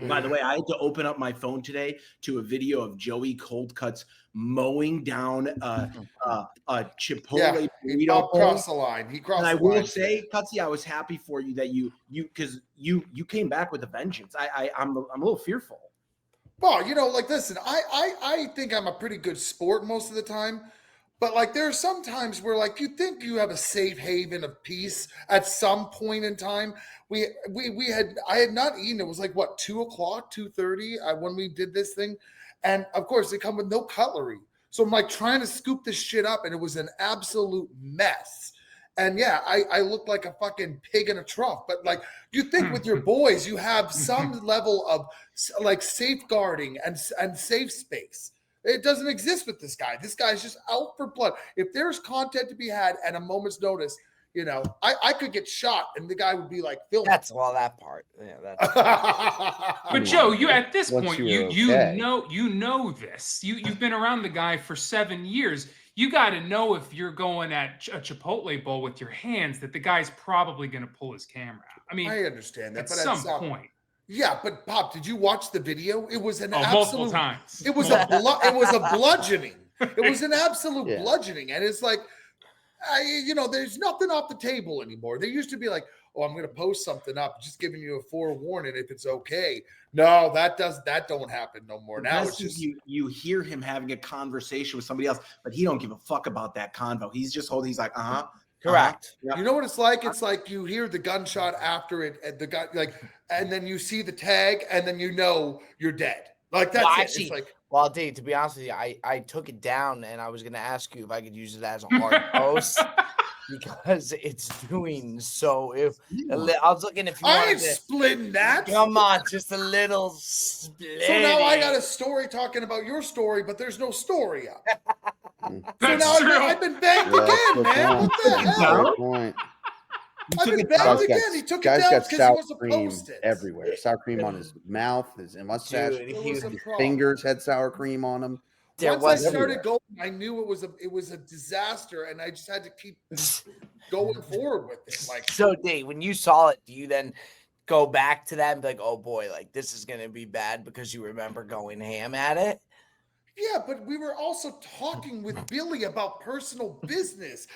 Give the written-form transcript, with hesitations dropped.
By the way, I had to open up my phone today to a video of Joey Coldcuts mowing down a Chipotle he burrito crossed the line. He crossed and I the line. will say, Cutsy, I was happy for you that you came back with a vengeance. I'm a little fearful. Well, like, listen, I think I'm a pretty good sport most of the time. But like there are some times where like you think you have a safe haven of peace at some point in time. I had not eaten. It was like what, 2:00, 2:30 when we did this thing. And of course they come with no cutlery. So I'm like trying to scoop this shit up and it was an absolute mess. And yeah, I looked like a fucking pig in a trough. But like you think with your boys, you have some level of like safeguarding and safe space. It doesn't exist with this guy. This guy's just out for blood. If there's content to be had at a moment's notice, I could get shot and the guy would be like, "Film." That's all that part. Yeah, that's. But Joe, you at this point, okay. you know this. You've been around the guy for 7 years. You got to know if you're going at a Chipotle bowl with your hands that the guy's probably going to pull his camera out. I mean, I understand that, at but some point. Yeah, but Pop, did you watch the video? It was an multiple times. It was a bludgeoning. It was an absolute bludgeoning, and it's like, there's nothing off the table anymore. There used to be like, oh, I'm going to post something up, just giving you a forewarning if it's okay. No, that don't happen no more. Now it's just you hear him having a conversation with somebody else, but he don't give a fuck about that convo. He's just holding. He's like, correct. Yep. You know what it's like? It's like you hear the gunshot after it, and the guy and then you see the tag, and then you're dead. Like that's well, it. Actually, it's like, well, Dave, to be honest with you, I took it down, and I was going to ask you if I could use it as a hard post because it's doing so. I was looking if you I wanted ain't splitting that. Come on, just a little split. So now I got a story talking about your story, but there's no story up. That's true. I've been banged again, man. What the hell? Point. I've been banged again. He took it down because he wasn't posted everywhere. Sour cream on his mouth, his mustache, his fingers had sour cream on them. Once I started going, I knew it was a disaster, and I just had to keep going forward with it. Like, so, Dave, when you saw it, do you then go back to that and be like, "Oh boy, like this is gonna be bad," because you remember going ham at it? Yeah, but we were also talking with Billy about personal business.